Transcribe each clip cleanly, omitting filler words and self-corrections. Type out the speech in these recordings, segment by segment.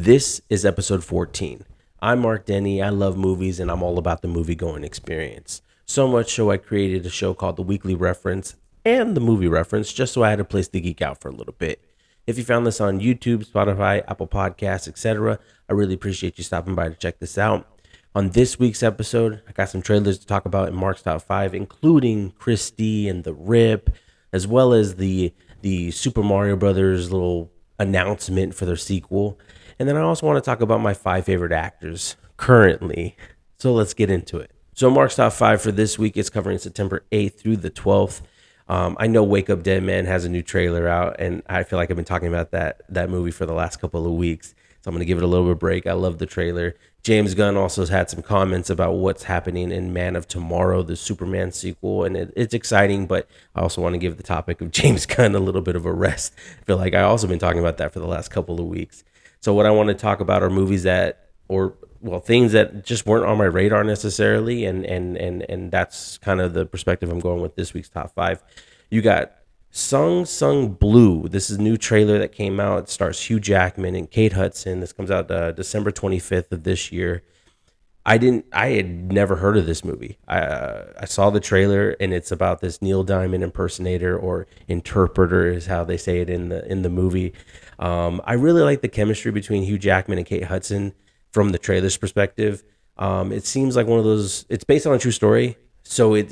This is episode 14. I'm Marc Denny. I love movies and I'm all about the movie going experience. So much so I created a show called The Weekly Reference and The Movie Reference just so I had a place to geek out for a little bit. If you found this on YouTube, Spotify, Apple Podcasts, etc., I really appreciate you stopping by to check this out. On this week's episode, I got some trailers to talk about in Marc's Top 5, including Christy and The Rip, as well as the Super Mario Brothers little announcement for their sequel. And then I also want to talk about my 5 favorite actors currently. So let's get into it. So Mark's Top 5 for this week is covering September 8th through the 12th. I know Wake Up Dead Man has a new trailer out, and I feel like I've been talking about that movie for the last couple of weeks. So I'm going to give it a little bit of break. I love the trailer. James Gunn also has had some comments about what's happening in Man of Tomorrow, the Superman sequel, and it's exciting, but I also want to give the topic of James Gunn a little bit of a rest. I feel like I've also been talking about that for the last couple of weeks. So what I want to talk about are movies things that just weren't on my radar necessarily, and that's kind of the perspective I'm going with this week's top 5. You got Sung Blue. This is a new trailer that came out. It stars Hugh Jackman and Kate Hudson. This comes out December 25th of this year. I had never heard of this movie. I saw the trailer and it's about this Neil Diamond impersonator or interpreter is how they say it in the movie. I really like the chemistry between Hugh Jackman and Kate Hudson from the trailer's perspective. It seems like one of those. It's based on a true story, so you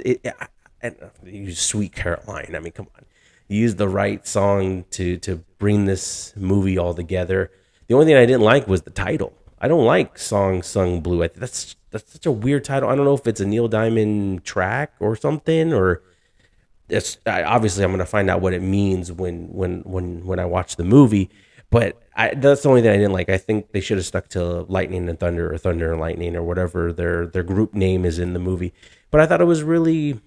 use Sweet Caroline. I mean, come on, you use the right song to bring this movie all together. The only thing I didn't like was the title. I don't like Song Sung Blue. That's such a weird title. I don't know if it's a Neil Diamond track or something, or obviously I'm going to find out what it means when I watch the movie. But that's the only thing I didn't like. I think they should have stuck to Lightning and Thunder or Thunder and Lightning or whatever their group name is in the movie. But I thought it was really,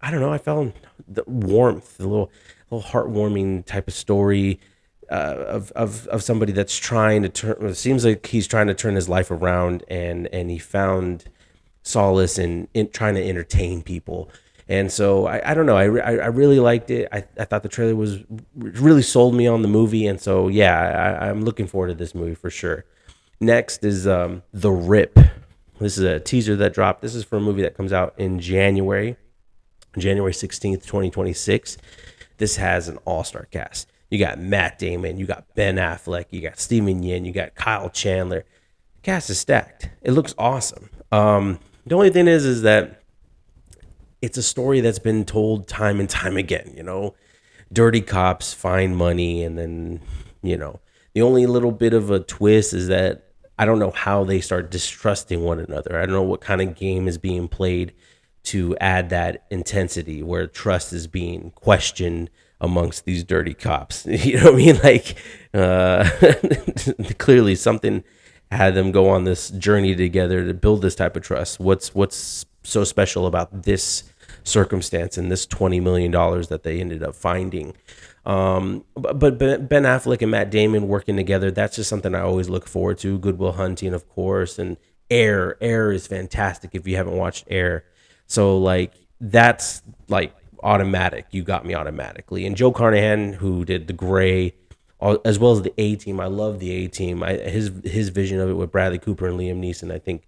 I don't know. I found the warmth, the little heartwarming type of story of somebody that's trying to turn. It seems like he's trying to turn his life around, and he found solace in trying to entertain people. And so I don't know. I really liked it. I thought the trailer was really sold me on the movie, and so yeah, I'm looking forward to this movie for sure. Next is The Rip. This is a teaser that dropped. This is for a movie that comes out in January 16th, 2026. This has an all-star cast. You got Matt Damon, you got Ben Affleck, you got Steven Yeun, you got Kyle Chandler. The cast is stacked. It looks awesome. The only thing is that it's a story that's been told time and time again. Dirty cops find money, and then the only little bit of a twist is that I don't know how they start distrusting one another. I don't know what kind of game is being played to add that intensity where trust is being questioned amongst these dirty cops. You know what I mean? Like, clearly something had them go on this journey together to build this type of trust. What's so special about this circumstance and this $20 million that they ended up finding? But Ben Affleck and Matt Damon working together, that's just something I always look forward to. Good Will Hunting, of course, and Air. Air is fantastic if you haven't watched Air. So, like, that's, like, automatic. You got me automatically. And Joe Carnahan, who did The Gray, as well as the A-Team. I love the A-Team. His vision of it with Bradley Cooper and Liam Neeson, I think,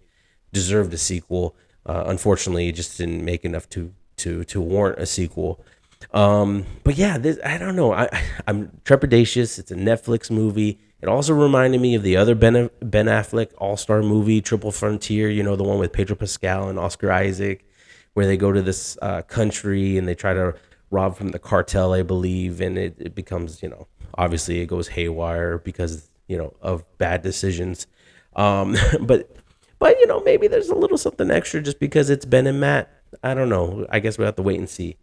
deserved a sequel. Unfortunately, it just didn't make enough to warrant a sequel. But yeah, I don't know. I'm trepidatious. It's a Netflix movie. It also reminded me of the other Ben Affleck all-star movie, Triple Frontier, the one with Pedro Pascal and Oscar Isaac, where they go to this country and they try to rob from the cartel, I believe, and it becomes, obviously it goes haywire because, of bad decisions. But maybe there's a little something extra just because it's Ben and Matt. I don't know. I guess we'll have to wait and see.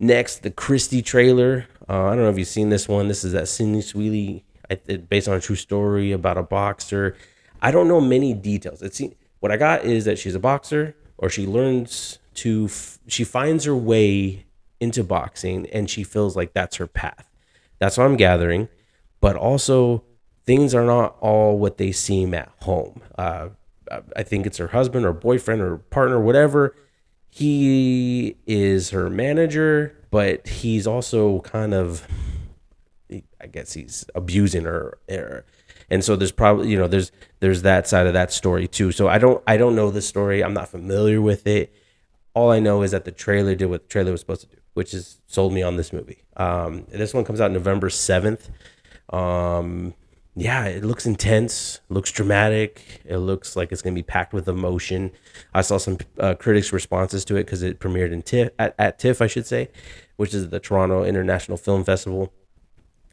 Next, the Christy trailer. I don't know if you've seen this one. This is that Sydney Sweeney, based on a true story about a boxer. I don't know many details. What I got is that she's a boxer, or she learns she finds her way into boxing, and she feels like that's her path. That's what I'm gathering. But also, things are not all what they seem at home. I think it's her husband or boyfriend or partner, whatever. He is her manager, but he's also kind of, I guess he's abusing her. And so there's probably, there's that side of that story too. So I don't know the story. I'm not familiar with it. All I know is that the trailer did what the trailer was supposed to do, which is sold me on this movie. This one comes out November 7th. Um, yeah, it looks intense, looks dramatic. It looks like it's going to be packed with emotion. I saw some critics' responses to it because it premiered in at TIFF, I should say, which is the Toronto International Film Festival.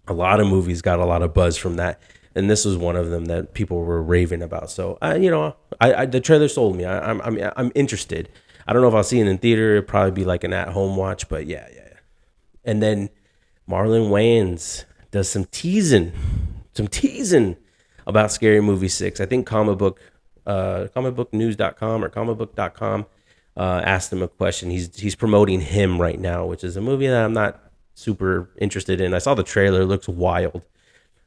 A lot of movies got a lot of buzz from that, and this was one of them that people were raving about. So, the trailer sold me. I'm interested. I don't know if I'll see it in theater. It'd probably be like an at-home watch, but yeah, yeah, yeah. And then Marlon Wayans does some teasing about Scary Movie 6. I think comicbooknews.com or comicbook.com asked him a question. He's promoting Him right now, which is a movie that I'm not super interested in. I saw the trailer, it looks wild,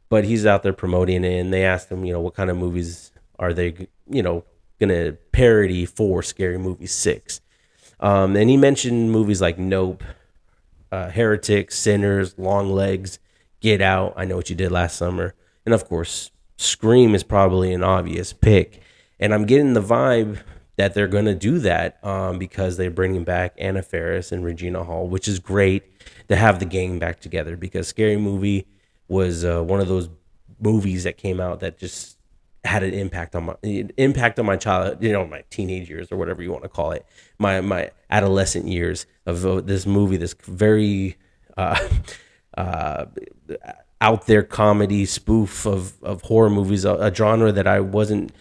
but he's out there promoting it, and they asked him, what kind of movies are they, gonna parody for Scary Movie 6. And he mentioned movies like Nope, Heretic, Sinners, Long Legs, Get Out, I Know What You Did Last Summer, and of course, Scream is probably an obvious pick. And I'm getting the vibe that they're going to do that because they're bringing back Anna Faris and Regina Hall, which is great to have the gang back together because Scary Movie was one of those movies that came out that just had an impact on my childhood, my teenage years or whatever you want to call it, my adolescent years of this movie, this very uh, out there comedy spoof of horror movies, a genre that I wasn't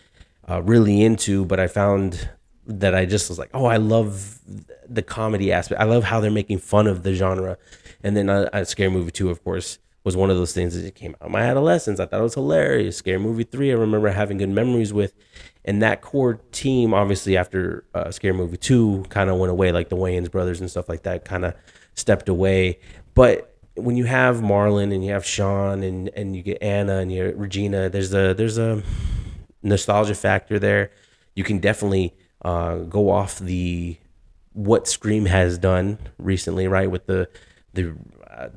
really into, but I found that I just was like, oh, I love the comedy aspect. I love how they're making fun of the genre. And then Scary Movie 2, of course, was one of those things that came out in my adolescence. I thought it was hilarious. Scary Movie 3, I remember having good memories with. And that core team, obviously, after Scary Movie 2 kind of went away, like the Wayans brothers and stuff like that kind of stepped away. But when you have Marlon and you have Sean and you get Anna and you Regina, there's a nostalgia factor there. You can definitely go off what Scream has done recently, right? With the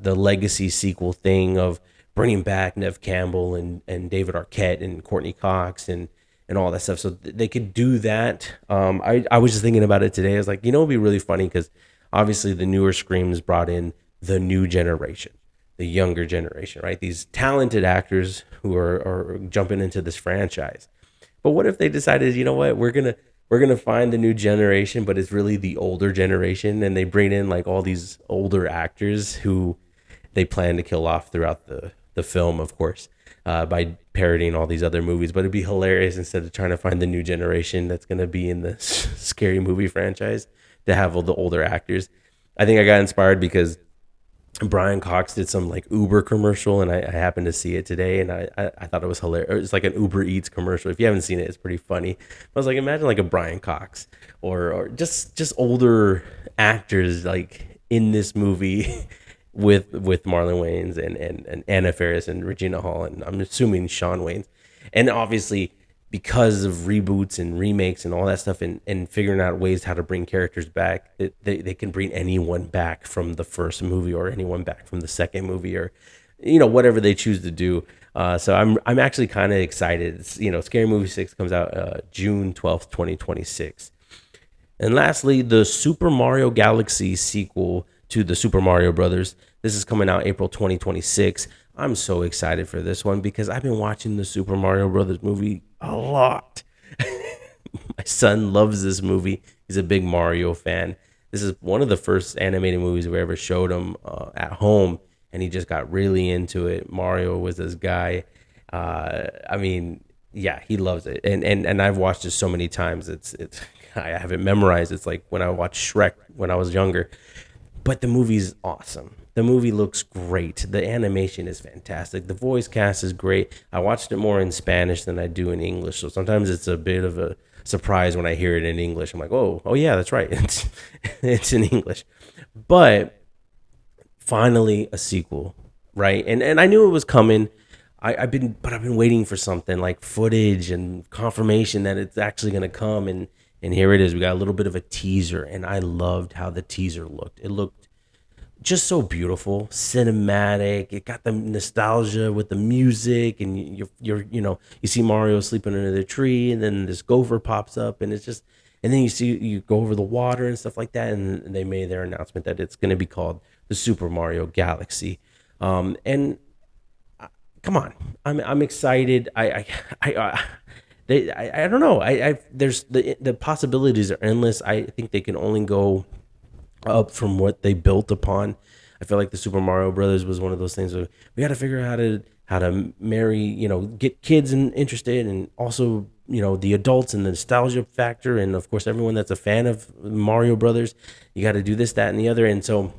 legacy sequel thing of bringing back Nev Campbell and David Arquette and Courtney Cox and all that stuff. So they could do that. I was just thinking about it today. I was like, it'd be really funny because obviously the newer Screams brought in the new generation, the younger generation, right? These talented actors who are jumping into this franchise. But what if they decided, what, we're gonna find the new generation, but it's really the older generation, and they bring in like all these older actors who they plan to kill off throughout the film, of course, by parodying all these other movies. But it'd be hilarious instead of trying to find the new generation that's gonna be in the Scary Movie franchise to have all the older actors. I think I got inspired because Brian Cox did some like Uber commercial, and I happened to see it today, and I thought it was hilarious. It's like an Uber Eats commercial. If you haven't seen it, it's pretty funny. I was like, imagine like a Brian Cox or just older actors like in this movie with Marlon Wayans and Anna Faris and Regina Hall, and I'm assuming Sean Wayans, and obviously because of reboots and remakes and all that stuff and figuring out ways how to bring characters back, they can bring anyone back from the first movie or anyone back from the second movie or, whatever they choose to do. So I'm actually kind of excited. Scary Movie 6 comes out June 12th, 2026. And lastly, the Super Mario Galaxy sequel to the Super Mario Brothers. This is coming out April 2026. I'm so excited for this one because I've been watching the Super Mario Brothers movie a lot. My son loves this movie. He's a big Mario fan. This is one of the first animated movies we ever showed him at home, and he just got really into it. Mario was this guy. Yeah, he loves it, and I've watched it so many times. It's I have it memorized. It's like when I watched Shrek when I was younger. But the movie's awesome. The movie looks great. The animation is fantastic. The voice cast is great. I watched it more in Spanish than I do in English, so sometimes it's a bit of a surprise when I hear it in English. I'm like, oh yeah, that's right. It's in English. But finally a sequel, right? And I knew it was coming. I've been waiting for something like footage and confirmation that it's actually going to come, and here it is. We got a little bit of a teaser, and I loved how the teaser looked. It looked just so beautiful, cinematic. It got the nostalgia with the music, and you see Mario sleeping under the tree, and then this gopher pops up, and it's just, and then you go over the water and stuff like that, and they made their announcement that it's going to be called the Super Mario Galaxy. And come on, I'm excited. I don't know. There's the possibilities are endless. I think they can only go up from what they built upon. I feel like the Super Mario Brothers was one of those things where we got to figure out how to marry, get kids interested, and also the adults and the nostalgia factor, and of course everyone that's a fan of Mario Brothers. You got to do this, that, and the other, and so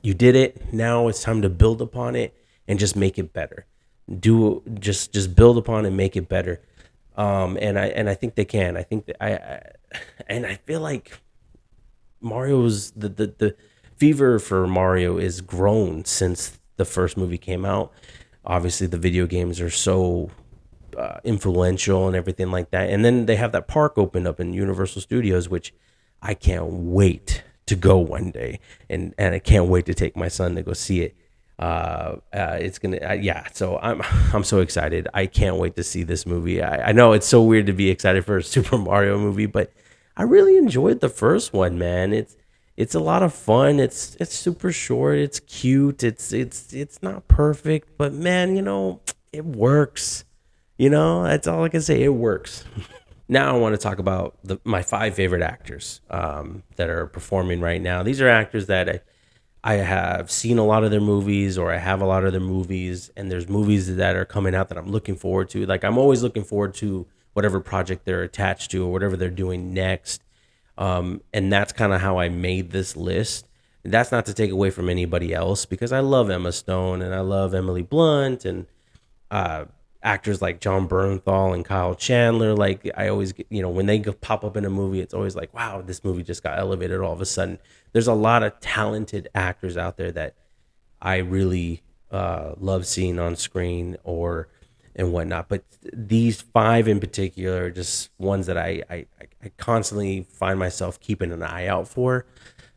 you did it. Now it's time to build upon it and just make it better. Do just build upon and make it better. And I think they can. I think that and I feel like Mario's the fever for Mario is grown since the first movie came out. Obviously, the video games are so influential and everything like that. And then they have that park opened up in Universal Studios, which I can't wait to go one day, and I can't wait to take my son to go see it. It's gonna yeah. So I'm so excited. I can't wait to see this movie. I know it's so weird to be excited for a Super Mario movie, but I really enjoyed the first one, man. It's a lot of fun. It's super short. It's cute. It's not perfect, but man, it works. That's all I can say. It works. Now I want to talk about my five favorite actors that are performing right now. These are actors that I have seen a lot of their movies, or I have a lot of their movies, and there's movies that are coming out that I'm looking forward to. Like, I'm always looking forward to whatever project they're attached to or whatever they're doing next. And that's kind of how I made this list. That's not to take away from anybody else, because I love Emma Stone and I love Emily Blunt and actors like John Bernthal and Kyle Chandler. Like, I always get, when they pop up in a movie, it's always like, wow, this movie just got elevated all of a sudden. There's a lot of talented actors out there that I really love seeing on screen and whatnot. But these five in particular are just ones that I constantly find myself keeping an eye out for.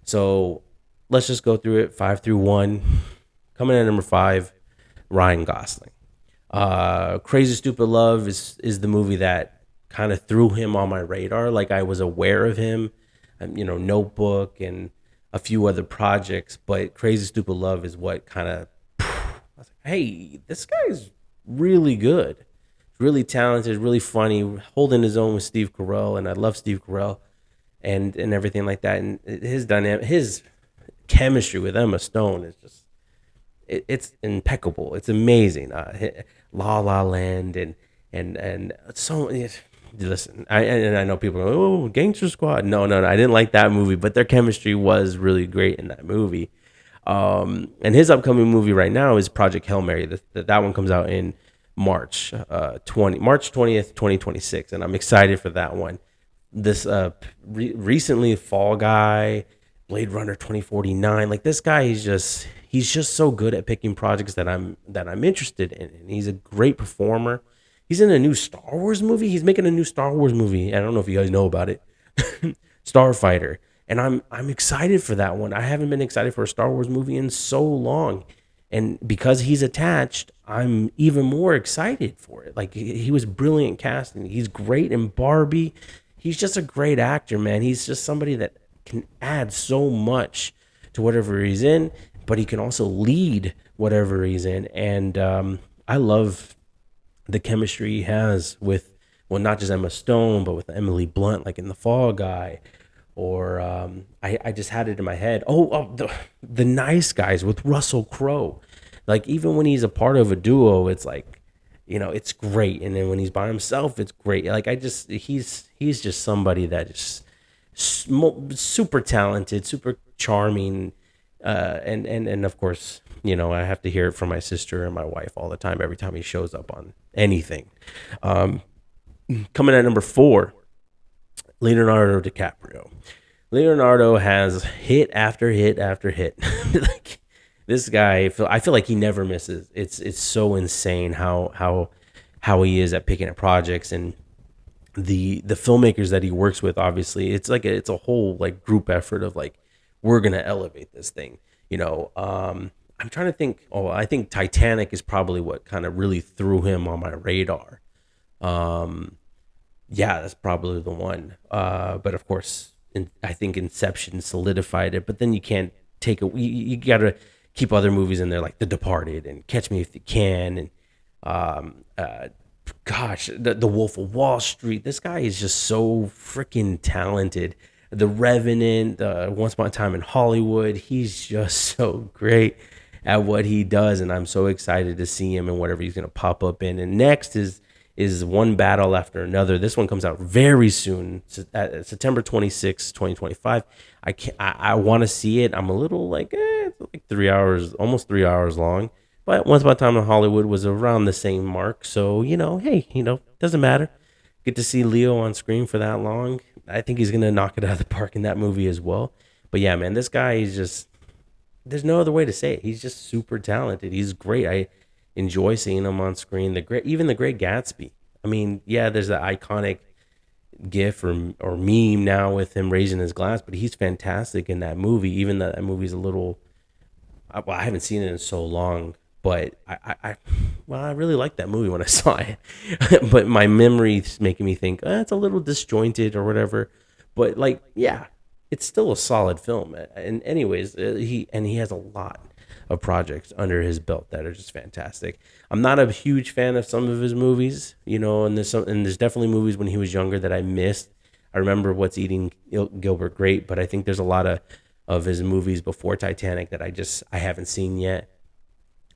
So let's just go through it 5 through 1. Coming in at number 5, Ryan Gosling. Crazy Stupid Love is the movie that kind of threw him on my radar. Like, I was aware of him, Notebook and a few other projects, but Crazy Stupid Love is what kind of, I was like, hey, this guy's really good, really talented, really funny, holding his own with Steve Carell, and I love Steve Carell and everything like that. And his chemistry with Emma Stone is just, it's impeccable. It's amazing. La La Land and so. Listen, I know people go, oh, Gangster Squad. No, I didn't like that movie, but their chemistry was really great in that movie. And his upcoming movie right now is Project Hail Mary. That one comes out in March 20th, 2026, and I'm excited for that one. This recently Fall Guy, Blade Runner 2049. Like, this guy, he's just so good at picking projects that I'm interested in, and he's a great performer. He's in a new Star Wars movie. He's making a new Star Wars movie. I don't know if you guys know about it. Starfighter. And I'm excited for that one. I haven't been excited for a Star Wars movie in so long. And because he's attached, I'm even more excited for it. Like, he was brilliant casting. He's great in Barbie. He's just a great actor, man. He's just somebody that can add so much to whatever he's in, but he can also lead whatever he's in. And I love the chemistry he has with, well, not just Emma Stone, but with Emily Blunt, like in The Fall Guy. Or I just had it in my head. The Nice Guys with Russell Crowe. Like, even when he's a part of a duo, it's like, it's great. And then when he's by himself, it's great. Like, he's just somebody that is super talented, super charming. And of course, I have to hear it from my sister and my wife all the time, every time he shows up on anything. Coming at number 4, Leonardo DiCaprio. Leonardo has hit after hit after hit. Like, this guy, I feel like he never misses. It's so insane how he is at picking at projects, and the filmmakers that he works with. Obviously, it's a whole like group effort of like, we're gonna elevate this thing. I'm trying to think. Oh, I think Titanic is probably what kind of really threw him on my radar. Um, yeah, that's probably the one. But of course, I think Inception solidified it. But then you can't take it. You got to keep other movies in there like The Departed and Catch Me If You Can and um, uh, gosh, the Wolf of Wall Street. This guy is just so freaking talented. The Revenant, Once Upon a Time in Hollywood. He's just so great at what he does, and I'm so excited to see him and whatever he's gonna pop up in. And next is One Battle After Another. This one comes out very soon, September 26th, 2025. I want to see it. I'm a little like, it's like 3 hours, almost 3 hours long. But Once Upon a Time in Hollywood was around the same mark. So, hey, doesn't matter. Get to see Leo on screen for that long. I think he's going to knock it out of the park in that movie as well. But yeah, man, this guy is just, there's no other way to say it. He's just super talented. He's great. I enjoy seeing him on screen. Even the Great Gatsby. I mean, yeah, there's the iconic gif or meme now with him raising his glass, but he's fantastic in that movie. Even though that movie's a little, well, I haven't seen it in so long, but I really liked that movie when I saw it. But my memory's making me think it's a little disjointed or whatever. But like, yeah, it's still a solid film. And anyways, he has a lot of projects under his belt that are just fantastic. I'm not a huge fan of some of his movies, and there's definitely movies when he was younger that I missed. I remember What's Eating Gilbert Grape, but I think there's a lot of his movies before Titanic that I haven't seen yet.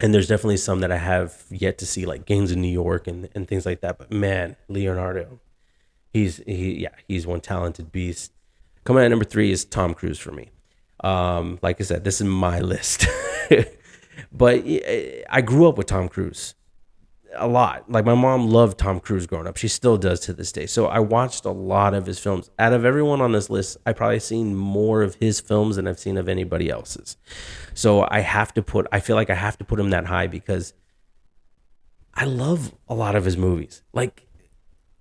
And there's definitely some that I have yet to see, like Gangs in New York and things like that. But man, Leonardo, he's one talented beast. Coming at number 3 is Tom Cruise for me. Like I said, this is my list. But I grew up with Tom Cruise a lot. Like my mom loved Tom Cruise growing up. She still does to this day. So I watched a lot of his films. Out of everyone on this list, I probably seen more of his films than I've seen of anybody else's. So I feel like I have to put him that high because I love a lot of his movies. Like,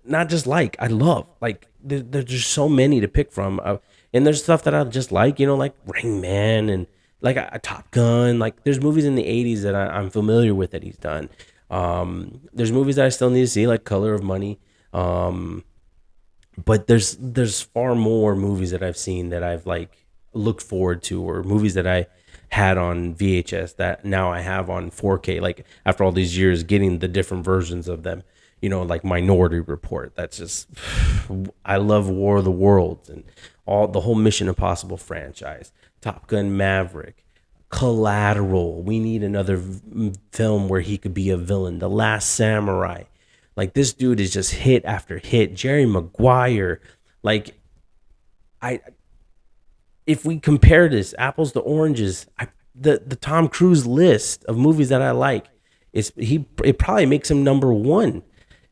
not just I love. Like, there's just so many to pick from. And there's stuff that I just like Rain Man and like a Top Gun. Like, there's movies in the 80s that I'm familiar with that he's done. There's movies that I still need to see, like Color of Money. But there's far more movies that I've seen that I've like looked forward to, or movies that I had on VHS that now I have on 4K. Like after all these years, getting the different versions of them, like Minority Report. That's just, I love War of the Worlds and all the whole Mission Impossible franchise, Top Gun Maverick, Collateral. We need another film where he could be a villain. The Last Samurai. Like this dude is just hit after hit. Jerry Maguire. Like I if we compare this apples to oranges, the Tom Cruise list of movies that I like it probably makes him number one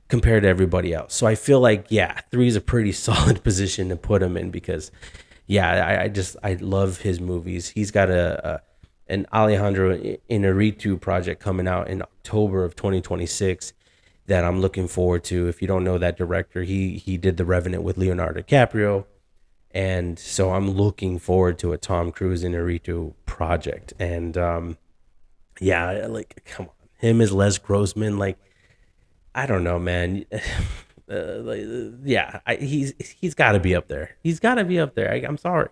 compared to everybody else. So I feel like 3 is a pretty solid position to put him in because I love his movies. He's got an Alejandro Inarritu project coming out in October of 2026 that I'm looking forward to. If you don't know that director, he did The Revenant with Leonardo DiCaprio. And so I'm looking forward to a Tom Cruise Inarritu project. And like, come on. Him as Les Grossman, like, I don't know, man. He's got to be up there. He's got to be up there. I'm sorry.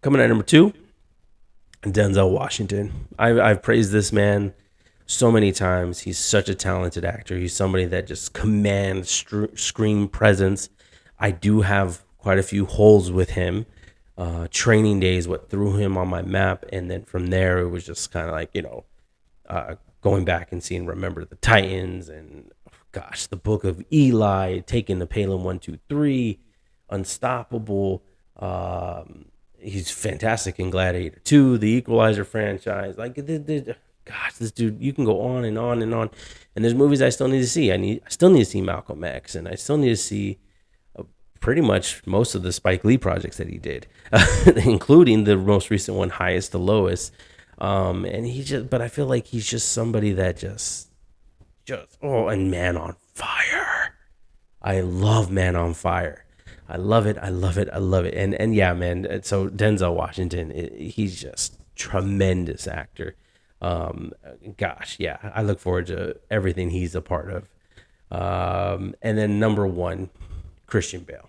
Coming at number 2, Denzel Washington. I've praised this man so many times. He's such a talented actor. He's somebody that just commands screen presence. I do have quite a few holes with him. Training Day is what threw him on my map, and then from there it was just kind of like going back and seeing Remember the Titans and the Book of Eli, Taking the Palin 1-2-3, Unstoppable. He's fantastic in Gladiator 2, the Equalizer franchise. Like, this dude, you can go on and on and on. And there's movies I still need to see. I still need to see Malcolm X, and I still need to see pretty much most of the Spike Lee projects that he did, including the most recent one, Highest to Lowest. But I feel like he's just somebody that and Man on Fire. I love Man on Fire. I love it. I love it. I love it. And yeah, man. So Denzel Washington, he's just tremendous actor. Um, Gosh, yeah. I look forward to everything he's a part of. And then number one, Christian Bale.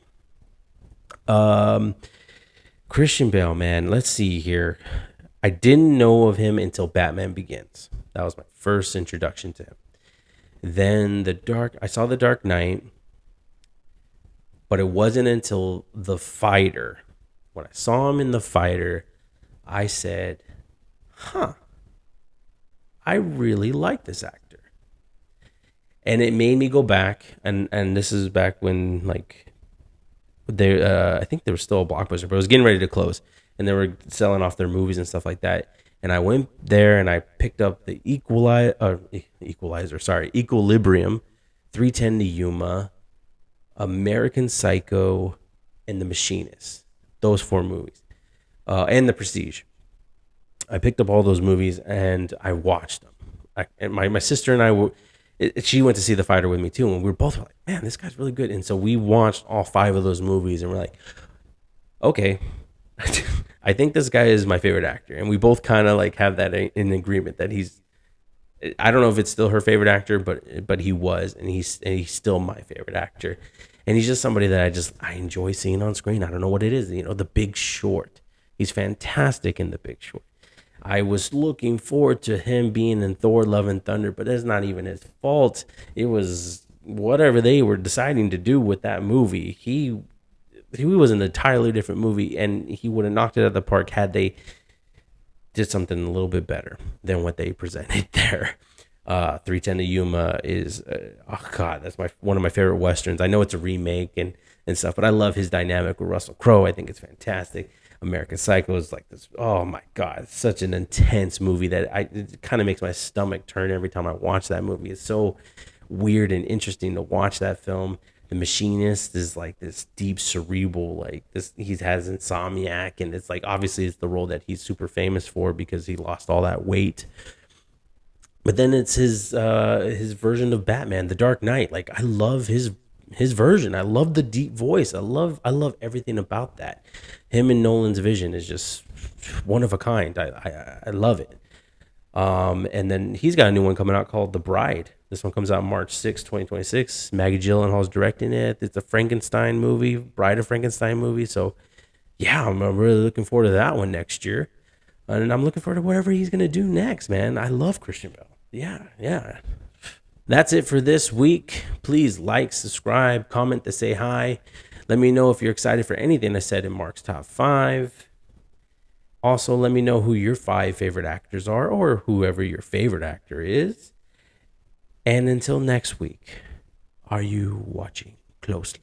Um, Christian Bale, man. Let's see here. I didn't know of him until Batman Begins. That was my first introduction to him. Then I saw The Dark Knight, but it wasn't until The Fighter. When I saw him in The Fighter, I said, huh, I really like this actor. And it made me go back, and this is back when, like, I think there was still a Blockbuster, but it was getting ready to close, and they were selling off their movies and stuff like that. And I went there and I picked up the Equilibrium, 310 to Yuma, American Psycho, and The Machinist. Those four movies, and The Prestige. I picked up all those movies and I watched them. And my sister and she went to see The Fighter with me too, and we were both like, "Man, this guy's really good." And so we watched all five of those movies, and we're like, "Okay, I think this guy is my favorite actor." And we both kind of like have that in agreement that he's. I don't know if it's still her favorite actor, but he was, and he's still my favorite actor. And he's just somebody that I enjoy seeing on screen. I don't know what it is. The Big Short. He's fantastic in The Big Short. I was looking forward to him being in Thor: Love and Thunder, but that's not even his fault. It was whatever they were deciding to do with that movie. He was an entirely different movie, and he would have knocked it out of the park had they did something a little bit better than what they presented there. 310 to Yuma is, oh God, that's one of my favorite Westerns. I know it's a remake and stuff, but I love his dynamic with Russell Crowe. I think it's fantastic. American Psycho is like this. Oh my God, it's such an intense movie that it kind of makes my stomach turn every time I watch that movie. It's so weird and interesting to watch that film. The Machinist is like this deep cerebral, like this. He has insomniac, and it's like obviously it's the role that he's super famous for because he lost all that weight. But then it's his version of Batman, The Dark Knight. Like I love his version. I love the deep voice. I love everything about that. Him and Nolan's vision is just one of a kind. I love it. And then he's got a new one coming out called The Bride. This one comes out March 6, 2026. Maggie Gyllenhaal's directing it. It's a Frankenstein movie, Bride of Frankenstein movie. So yeah, I'm really looking forward to that one next year. And I'm looking forward to whatever he's going to do next, man. I love Christian Bale. Yeah. That's it for this week. Please like, subscribe, comment to say hi. Let me know if you're excited for anything I said in Marc's Top 5. Also, let me know who your 5 favorite actors are or whoever your favorite actor is. And until next week, are you watching closely?